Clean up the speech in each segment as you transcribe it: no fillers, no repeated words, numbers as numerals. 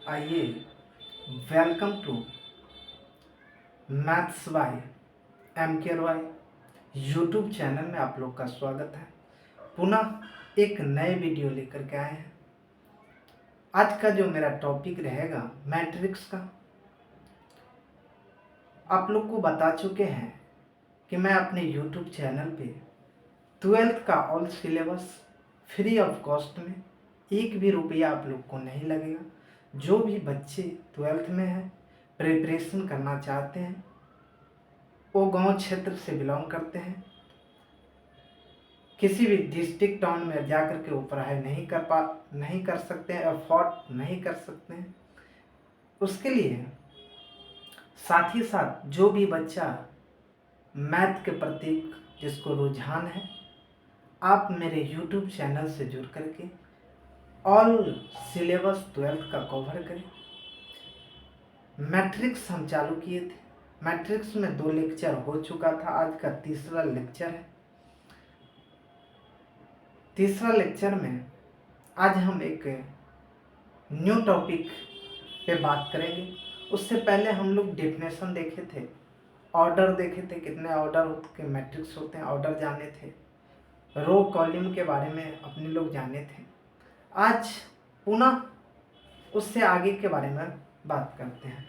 आइए, welcome to maths by M K Roy YouTube channel में आप लोग का स्वागत है। पुनः एक नए वीडियो लेकर के आए हैं। आज का जो मेरा टॉपिक रहेगा मैट्रिक्स का। आप लोग को बता चुके हैं कि मैं अपने यूट्यूब चैनल पे 12th का all syllabus free of cost में 1 भी रुपया आप लोग को नहीं लगेगा। जो भी बच्चे 12th में हैं, प्रिपरेशन करना चाहते हैं, वो गांव क्षेत्र से बिलोंग करते हैं, किसी भी डिस्ट्रिक्ट टाउन में जाकर के वो पढ़ाई नहीं कर सकते हैं, अफोर्ड नहीं कर सकते हैं, उसके लिए साथ ही साथ जो भी बच्चा मैथ के प्रति जिसको रुझान है, आप मेरे यूट्यूब चैनल से जुड़ करके ऑल सिलेबस 12th का कवर करें। मैट्रिक्स हम चालू किए थे। मैट्रिक्स में 2 लेक्चर हो चुका था, आज का तीसरा लेक्चर है। तीसरा लेक्चर में आज हम एक न्यू टॉपिक पे बात करेंगे। उससे पहले हम लोग डेफिनेशन देखे थे, ऑर्डर देखे थे, कितने ऑर्डर के मैट्रिक्स होते हैं, ऑर्डर जाने थे, रो कॉलम के बारे में अपने लोग जाने थे। आज पुनः उससे आगे के बारे में बात करते हैं।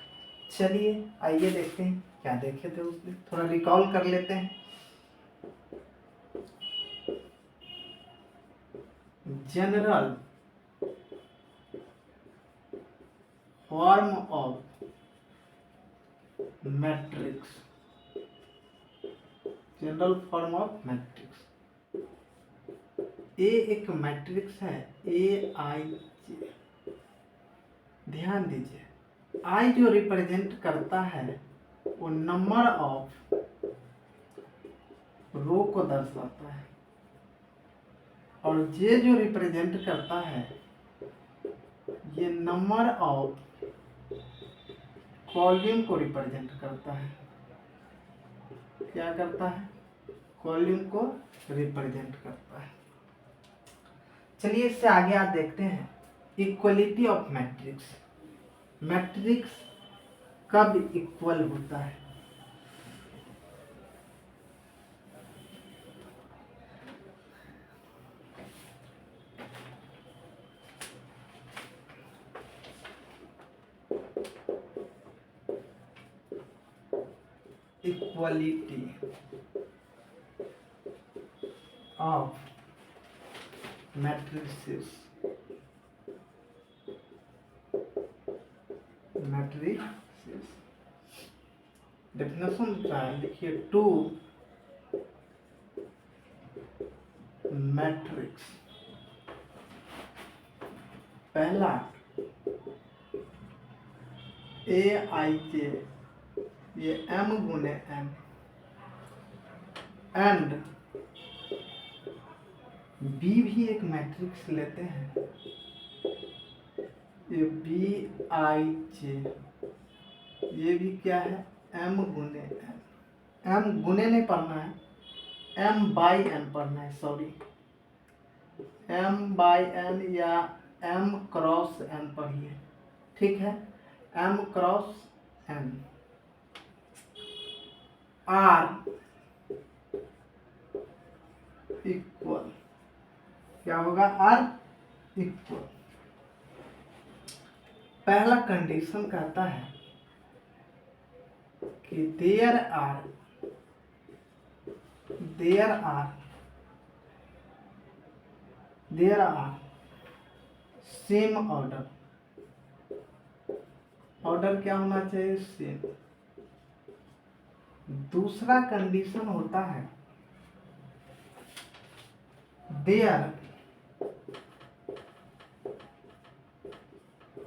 चलिए आइए देखते हैं क्या देखे थे उसमें, थोड़ा रिकॉल कर लेते हैं। General form of matrix, general form of matrix. A एक मैट्रिक्स है, ए आई जे। ध्यान दीजिए, आई जो रिप्रेजेंट करता है वो नंबर ऑफ रो को दर्शाता है, और जे जो रिप्रेजेंट करता है ये नंबर ऑफ कॉलम को रिप्रेजेंट करता है। क्या करता है? कॉलम को रिप्रेजेंट करता है। चलिए इससे आगे आप देखते हैं इक्वलिटी ऑफ मैट्रिक्स। मैट्रिक्स कब इक्वल होता है? Equality of matrices, matrices definition क्या है? देखिए, टू मैट्रिक्स, पहला ए आई जे, ये m गुने m, एंड b भी एक मैट्रिक्स लेते हैं, ये बी आई जे, ये भी क्या है? m गुने m। m गुने नहीं पढ़ना है, m बाई n पढ़ना है, सॉरी, m बाई n या m क्रॉस n पढ़िए, ठीक है? m cross n। Are equal, क्या होगा? Are equal. पहला कंडीशन कहता है कि there are same order. Order क्या होना चाहिए? सेम। दूसरा कंडीशन होता है there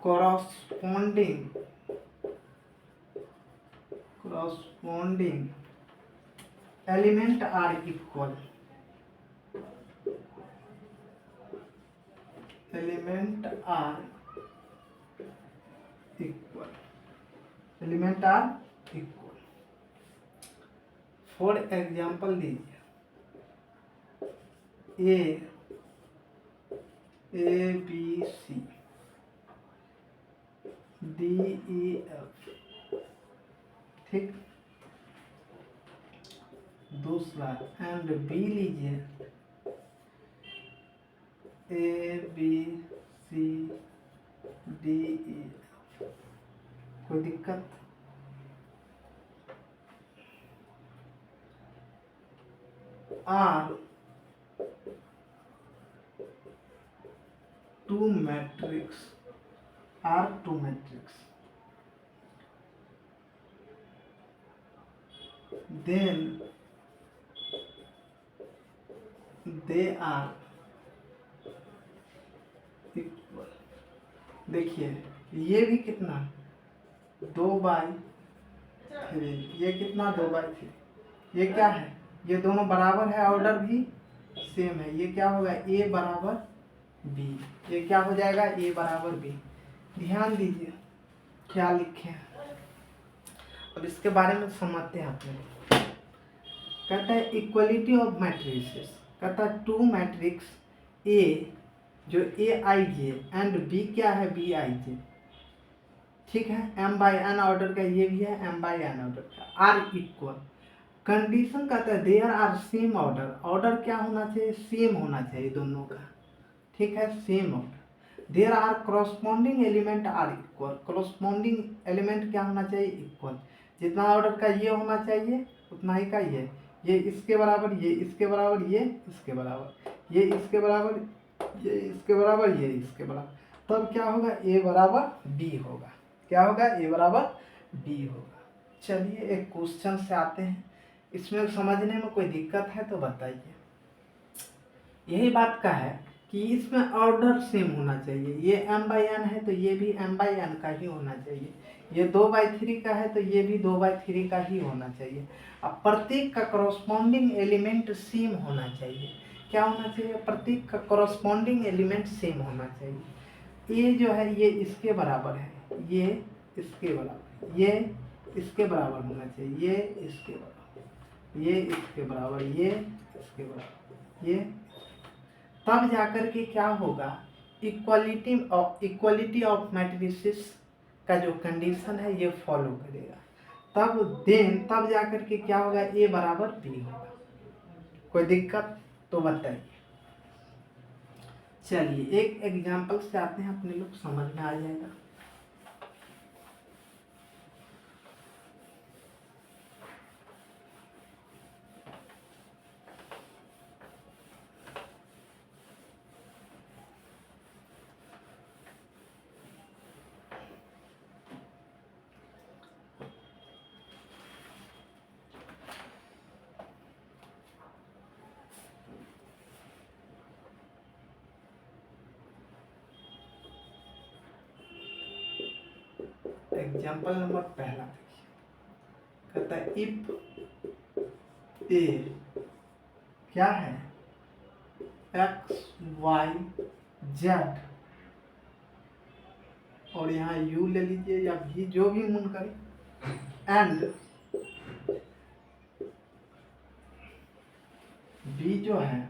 corresponding element are equal. Element are equal, element are equal. For example लीजिए, ए बी सी, DEF, ठीक। दूसरा एंड बी लीजिए ABCDEF, कोई दिक्कत? R two matrix, R2 matrix, then they are equal. देखिए ये भी कितना 2/3, ये कितना 2/3, ये क्या है, ये दोनों बराबर है, ऑर्डर भी सेम है, ये क्या होगा A बराबर B, ये क्या हो जाएगा A बराबर B। ध्यान दीजिए क्या लिखे हैं, अब इसके बारे में समझते हैं अपने। कहता है इक्वलिटी ऑफ मैट्रिसेस, कहता है टू मैट्रिक्स A जो AIJ एंड B क्या है BIJ, ठीक है, M/N ऑर्डर का, ये भी है M/N ऑर्डर का, आर इक्वल। कंडीशन कहता है there are same order, order क्या होना चाहिए, सेम होना चाहिए दोनों का, ठीक है, same order. There are corresponding element are equal, corresponding element क्या होना चाहिए, इक्वल। जितना ऑर्डर का ये होना चाहिए उतना ही का ये इसके बराबर, ये इसके बराबर, ये इसके बराबर, ये इसके बराबर, ये इसके बराबर, ये इसके बराबर, तब क्या होगा A बराबर B होगा, क्या होगा A बराबर B होगा। चलिए एक क्वेश्चन से आते हैं, इसमें समझने में कोई दिक्कत है तो बताइए। यही बात का है कि इसमें ऑर्डर सेम होना चाहिए, ये M/N है तो ये भी M/N का ही होना चाहिए, ये 2/3 का है तो ये भी 2/3 का ही होना चाहिए। अब प्रत्येक का करस्पॉन्डिंग एलिमेंट सेम होना चाहिए, क्या होना चाहिए, प्रत्येक का करस्पॉन्डिंग एलिमेंट सेम होना चाहिए। ये जो है ये इसके बराबर है, ये इसके बराबर, ये इसके बराबर होना चाहिए, ये इसके बराबर, ये इसके बराबर, ये इसके बराबर, ये, तब जाकर के क्या होगा इक्वलिटी ऑफ मैट्रिसेस का जो कंडीशन है ये फॉलो करेगा, तब जाकर के क्या होगा A बराबर B होगा। कोई दिक्कत तो बताइए। चलिए एक एग्जांपल से आते हैं, अपने लोग समझ में आ जाएगा। एग्जाम्पल नंबर पहला देखिए, कहता है इफ ए क्या है x y z, और यहाँ u ले लीजिए या v, जो भी मन करे, एंड b जो है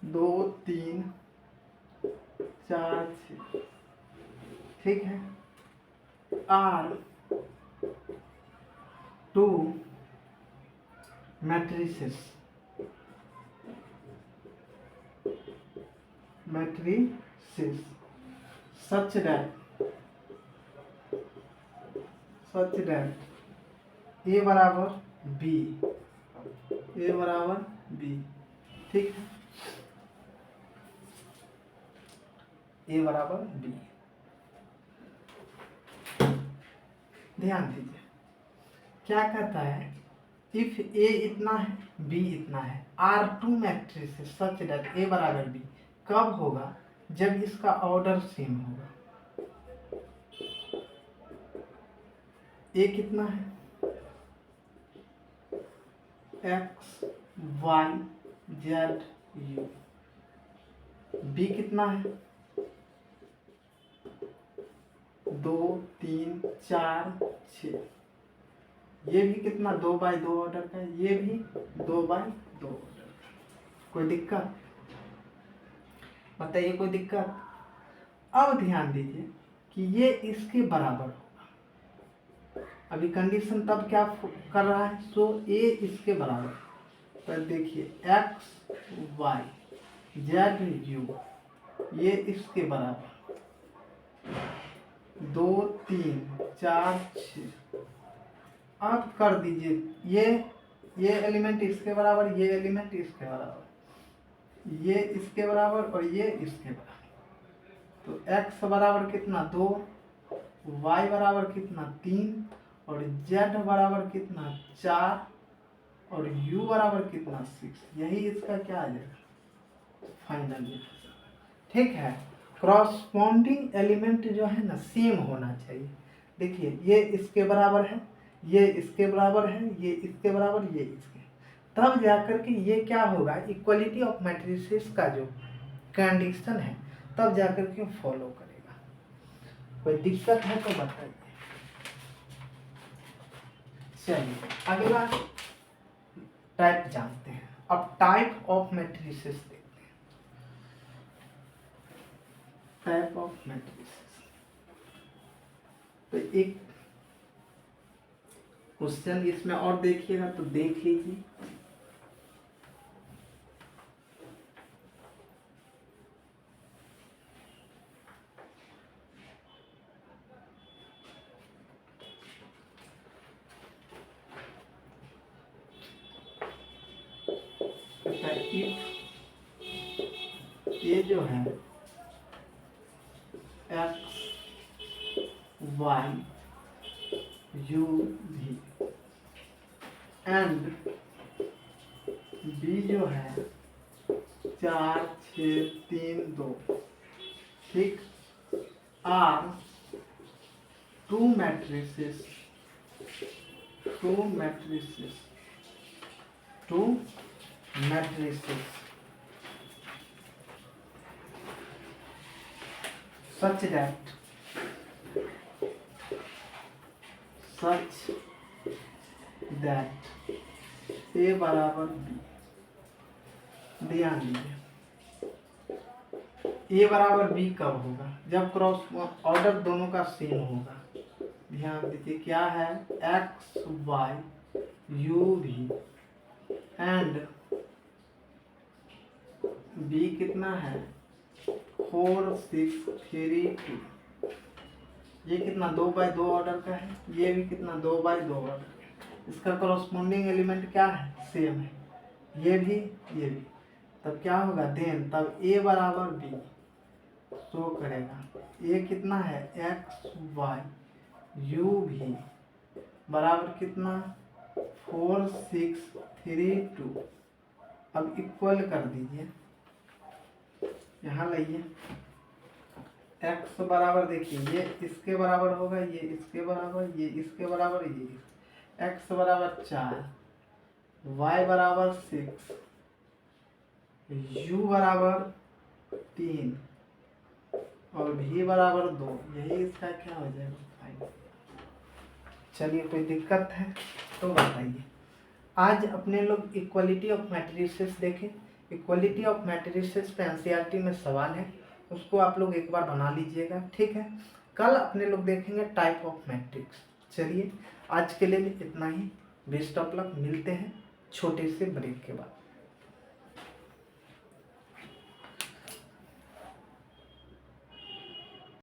2 3 4 6, ठीक है, are two matrices such that A बराबर B, A बराबर B, ठीक है, A बराबर B। ध्यान दीजिए क्या कहता है, इफ A इतना है B इतना है, R2 matrices such that A बराबर B, कब होगा, जब इसका ऑर्डर सेम होगा। A कितना है x y z u, B कितना है 2 3 4 6, ये भी कितना 2/2 ऑर्डर का है, ये भी 2/2 ऑर्डर का। कोई दिक्कत बताइए, कोई दिक्कत। अब ध्यान दीजिए कि ये इसके बराबर होगा। अभी कंडीशन तब क्या कर रहा है, सो ए इसके बराबर। तो देखिए एक्स वाई जेड यू ये इसके बराबर 2 3 4 6। आप कर दीजिए ये एलिमेंट इसके बराबर, ये एलिमेंट इसके बराबर, ये इसके बराबर और ये इसके बराबर। तो x बराबर कितना 2, y बराबर कितना 3 और z बराबर कितना 4 और u बराबर कितना 6। यही इसका क्या आ जाएगा फाइनल। ठीक है, क्रॉसपॉन्डिंग एलिमेंट जो है ना सेम होना चाहिए। देखिए ये इसके बराबर है, ये इसके बराबर है, ये इसके बराबर, ये इसके, तब जाकर के ये क्या होगा, इक्वलिटी ऑफ मैट्रिसेस का जो कंडीशन है तब जाकर के फॉलो करेगा। कोई दिक्कत है तो बताइए। चलिए अगला टाइप जानते हैं। अब टाइप ऑफ मैट्रिसेस देखते हैं। टाइप ऑफ मैट्रिसेस, तो एक क्वेश्चन इसमें और देखिएगा तो देख लीजिए। ये जो है एक्स वाई यू भी एंड बी जो है 4 6 3 2, ठीक, are two matrices such that A बराबर बी। ध्यान दीजिए ए बराबर बी कब होगा, जब क्रॉस ऑर्डर दोनों का सेम होगा। ध्यान दीजिए क्या है, एक्स वाई यू भी एंड बी कितना है 4 6 3 2। ये कितना 2/2 ऑर्डर का है, ये भी कितना 2/2 ऑर्डर का है। इसका कॉरस्पॉन्डिंग एलिमेंट क्या है, सेम है, ये भी ये भी। तब क्या होगा देन, तब ए बराबर बी शो करेगा। ए कितना है एक्स वाई यू भी बराबर कितना 4 6 3 2। अब इक्वल कर दीजिए, यहाँ लाइए x बराबर, देखिए ये इसके बराबर होगा, ये इसके बराबर, ये इसके बराबर, ये x बराबर 4, y बराबर 6, u बराबर 3 और v बराबर 2। यही इसका क्या हो जाएगा। चलिए कोई दिक्कत है तो बताइए। आज अपने लोग इक्वलिटी ऑफ मैट्रिसेस देखें। इक्वलिटी ऑफ मैट्रिसेस पे एनसीईआरटी में सवाल है, उसको आप लोग एक बार बना लीजिएगा, ठीक है। कल अपने लोग देखेंगे टाइप ऑफ मैट्रिक्स। चलिए आज के लिए इतना ही। बेस्ट ऑफ लक, मिलते हैं छोटे से ब्रेक के बाद।